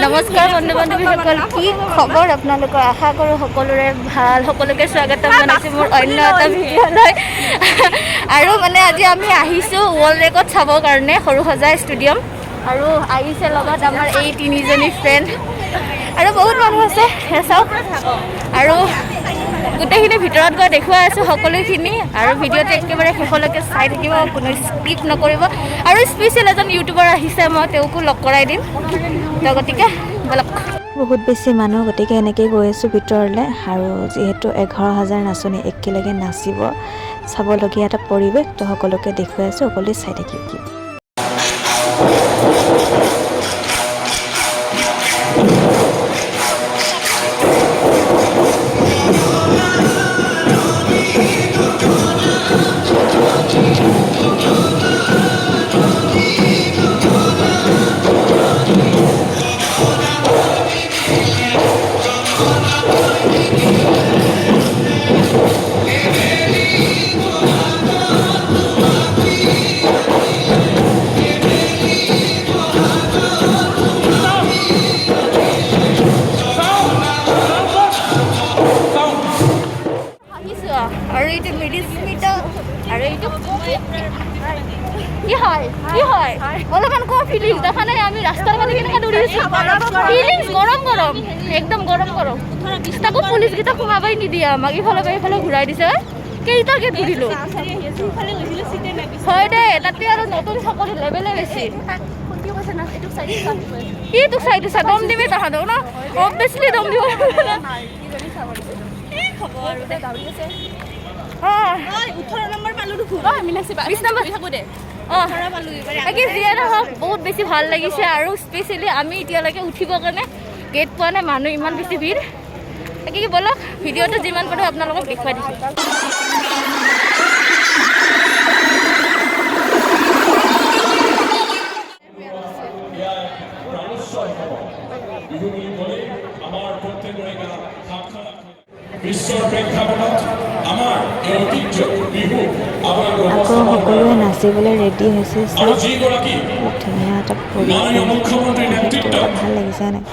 নমস্কাৰ বন্ধু বান্ধৱীসকল, কি খবৰ আপোনালোকৰ? আশা কৰোঁ সকলোৰে ভাল। সকলোকে স্বাগতম জনাইছোঁ মোৰ অন্য এটা ভিডিঅ'লৈ। আৰু মানে আজি আমি আহিছোঁ ৱৰ্ল্ড ৰেকৰ্ড চাবৰ কাৰণে সৰুসজাই ষ্টেডিয়াম। আৰু আহিছে লগত আমাৰ এই তিনিজনী ফ্ৰেণ্ড আৰু বহুত মানুহ আছে চাওক। আৰু গোটেইখিনি ভিতৰত গৈ দেখুৱাই আছোঁ সকলোখিনি। আৰু ভিডিঅ'টো একেবাৰে শেষলৈকে চাই থাকিব, কোনো স্কিপ নকৰিব। আৰু স্পেচিয়েল এজন ইউটিউবাৰ আহিছে, মই তেওঁকো লগ কৰাই দিম। তো গতিকে বলক। বহুত বেছি মানুহ, গতিকে এনেকৈ গৈ আছোঁ ভিতৰলৈ। আৰু যিহেতু 11,000 নাচনী একেলগে নাচিব, চাবলগীয়া এটা পৰিৱেশ, তো সকলোকে দেখুৱাই আছোঁ, সকলোৱে চাই থাকিব। আৰু এইটো মিডিস্মিতা আৰু এইটো কি হয় অলপমান কোৱা ফিলিংছ দেখা নাই? আমি ৰাস্তাৰ কাৰণে কেনেকৈ দৌৰিছোঁ, ফিলিংছ গৰম গৰম, একদম গৰম গৰম। তাকো পুলিচকেইটা সোমাবই নিদিয়ে আমাক, ইফালে পৰা ইফালে ঘূৰাই দিছে। কেইটাকে ঘূৰিলোঁ হয় দে, তাতে আৰু নতুন চাকৰি লেবেলে বেছি। কি তোক চাইটো চা, দম দিবি তাহাঁতক ন, অবভিয়াছলি দম দিব। বহুত বেছি ভাল লাগিছে। আৰু স্পেচিয়েলি আমি এতিয়ালৈকে উঠিবৰ কাৰণে গেট পোৱা নাই, মানুহ ইমান বেছি ভিৰ। তাকে কি বলক, ভিডিঅ'টো যিমান পাৰোঁ আপোনালোকক দেখুৱাই দিছোঁ। আকৌ সকলোৱে নাচিবলৈ ৰেডি হৈছে। চাওক ধুনীয়া এটা পৰিৱেশ, ভাল লাগিছে নাই?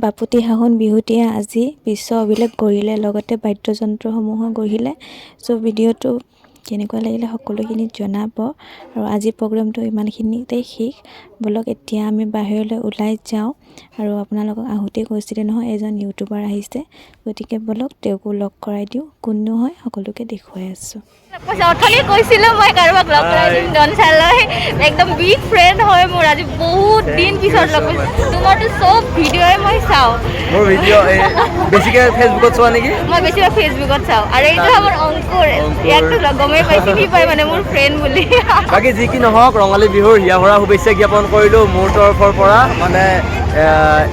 বাপুতি সাহোন বিহুতীয়ে আজি বিশ্ব অভিলেখ গঢ়িলে, লগতে বাদ্যযন্ত্ৰসমূহো গঢ়িলে। চ' ভিডিঅ'টো কেনেকুৱা লাগিলে সকলোখিনি জনাব। আৰু আজি প্ৰগ্ৰামটো ইমানখিনিতে শেষ। ব'লক এতিয়া আমি বাহিৰলৈ ওলাই যাওঁ। আৰু আপোনালোকক আহোঁতে কৈছিলে নহয় এজন ইউটিউবাৰ আহিছে, গতিকে ব'লক তেওঁকো লগ কৰাই দিওঁ। কোননো হয় সকলোকে দেখুৱাই আছোঁ। অথনি কৈছিলোঁ মই কাৰোবাক লগ কৰাই দিম ডনচালৈ, একদম বিগ ফ্ৰেণ্ড হয় মোৰ। আজি বহুত দিন পিছত লগ পাইছোঁ। তোমাৰতো চব ভিডিঅ'ই মই চাওঁ। মোৰ ভিডিঅ' বেছিকৈ ফেচবুকত চোৱা নেকি? মই বেছিভাগ ফেচবুকত চাওঁ। আৰু এইটো আমাৰ অংকুৰ, ইয়াকতো গমেই পাই চিনি পাই মানে মোৰ ফ্ৰেণ্ড বুলি। বাকী যি কি নহওক, ৰঙালী বিহুৰ হিয়া ভৰা শুভেচ্ছা জ্ঞাপন কৰিলোঁ মোৰ তৰফৰ পৰা। মানে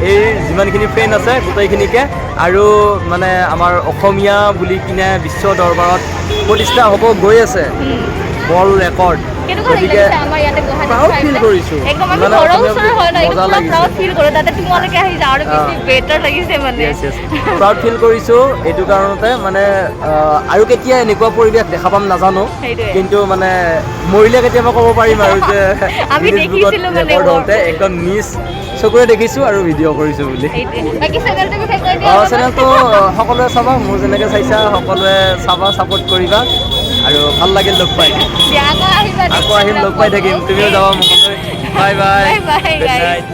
এই যিমানখিনি ফ্ৰেণ্ড আছে গোটেইখিনিকে, আৰু মানে আমাৰ অসমীয়া বুলি কিনে বিশ্ব দৰবাৰত প্ৰতিষ্ঠা হ'ব গৈ আছে ৱৰ্ল্ড ৰেকৰ্ড। গতিকে প্ৰাউড ফিল কৰিছোঁ, মানে মজা লাগিছে। প্ৰাউড ফিল কৰিছোঁ এইটো কাৰণতে, মানে আৰু কেতিয়া এনেকুৱা পৰিৱেশ দেখা পাম নাজানো, কিন্তু মানে মৰিলে কেতিয়াবা ক'ব পাৰিম আৰু যে ফেচবুকত ৰেকৰ্ড হওঁতে একদম নিজ চকুৰে দেখিছোঁ আৰু ভিডিঅ' কৰিছোঁ বুলি। চেনেলটো সকলোৱে চাবা, মোৰ যেনেকৈ চাইছা সকলোৱে চাবা, ছাপোৰ্ট কৰিবা, আৰু ভাল লাগিল লগ পাই। আকৌ আহিম, লগ পাই থাকিম, তুমিও যাবা মোক। Bye bye, good night.